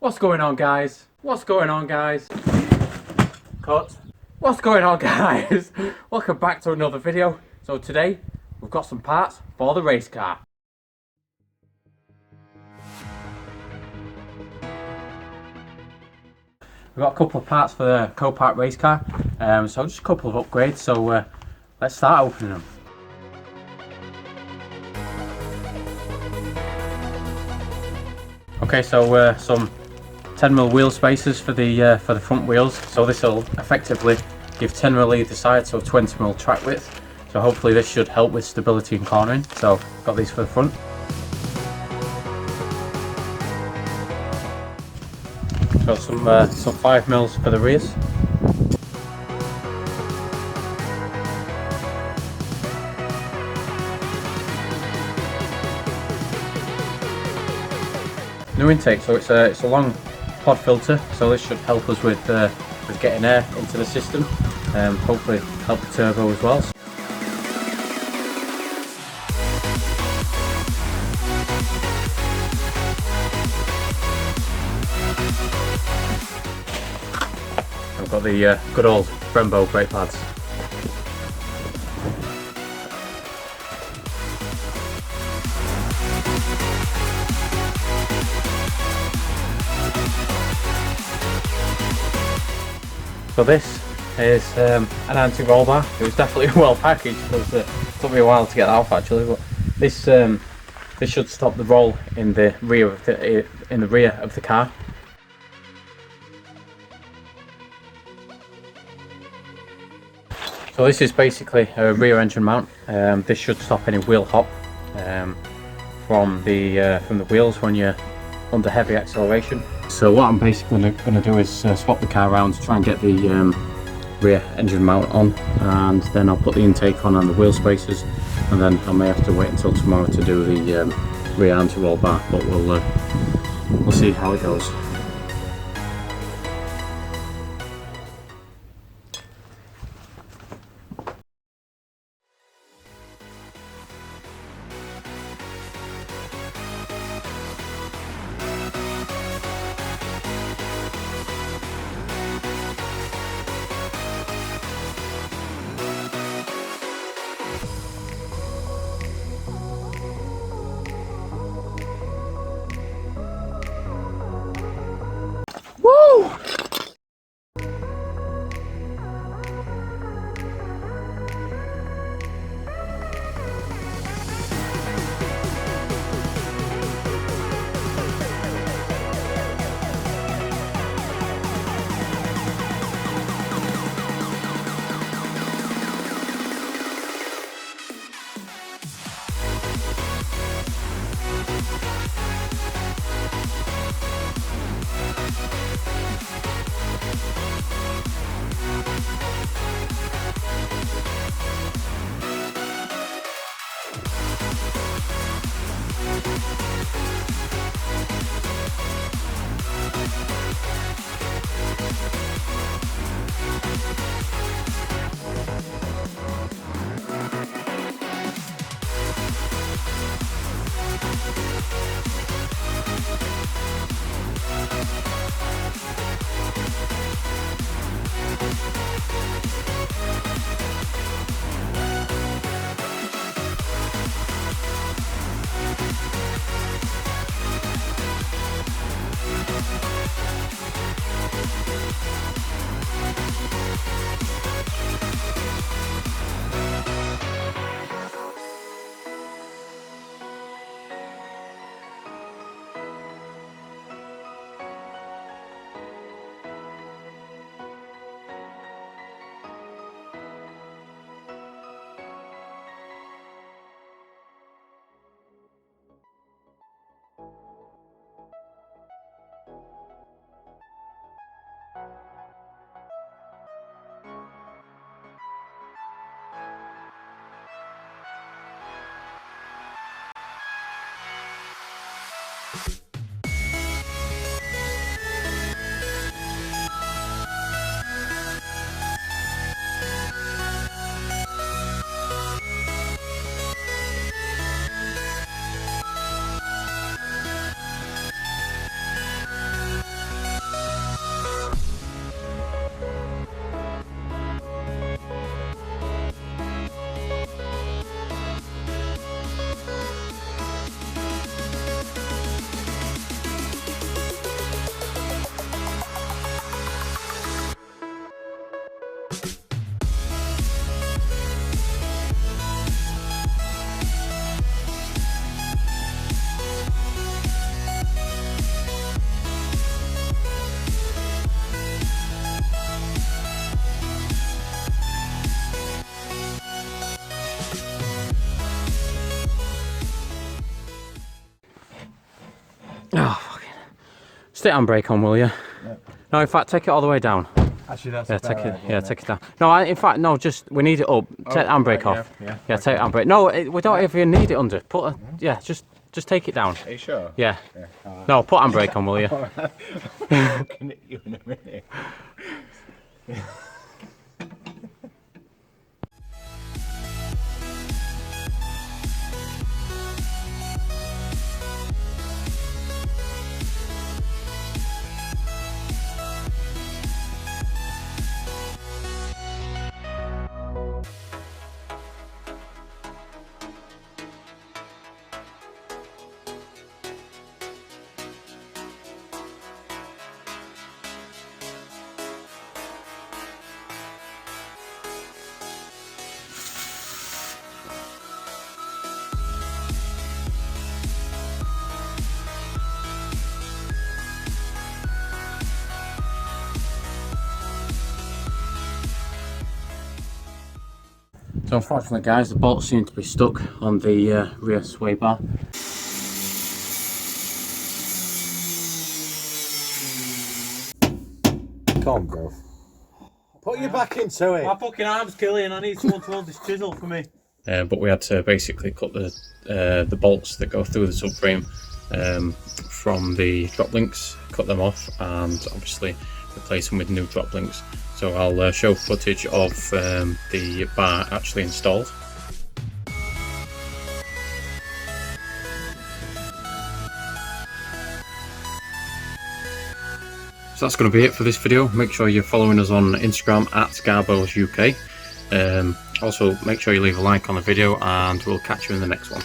What's going on, guys? What's going on, guys? Cut. What's going on, guys? Welcome back to another video. So today we've got some parts for the race car. We've got a couple of parts for the Copart race car, so just a couple of upgrades. So let's start opening them. Okay, so some 10mm wheel spacers for the front wheels. So this will effectively give 10mm either side, so 20mm track width. So hopefully this should help with stability and cornering. So got these for the front. Got some 5mm for the rears. New intake, so it's a long pod filter, so this should help us with getting air into the system. Hopefully help the turbo as well. I've got the good old Brembo brake pads. So this is an anti-roll bar. It was definitely well packaged because it took me a while to get that off actually. But this should stop the roll in the rear of the car. So this is basically a rear engine mount. This should stop any wheel hop from the wheels when you're under heavy acceleration. So what I'm basically going to do is swap the car around to try and get the rear engine mount on, and then I'll put the intake on and the wheel spacers, and then I may have to wait until tomorrow to do the rear anti-roll bar, but we'll see how it goes. stick handbrake on, will you? Yeah. No, in fact, take it all the way down. Actually, that's Yeah, a take better it. idea, Yeah, isn't take it down. No, in fact, no. Just we need it up. Take the handbrake right, off. Yeah, Yeah, take the handbrake. No, we don't even need it under. Put a, yeah, just take it down. Are you sure? Yeah. Yeah. No, put handbrake on, will you? I'm looking at you in a minute. So unfortunately, guys, the bolts seem to be stuck on the rear sway bar. Come on, bro. Put your back into it. My fucking arm's killing. I need someone to hold this chisel for me. But we had to basically cut the bolts that go through the subframe from the drop links, cut them off, and obviously replace them with new drop links. So I'll show footage of the bar actually installed. So that's going to be it for this video. Make sure you're following us on Instagram at GarBroZ UK. Also make sure you leave a like on the video, and we'll catch you in the next one.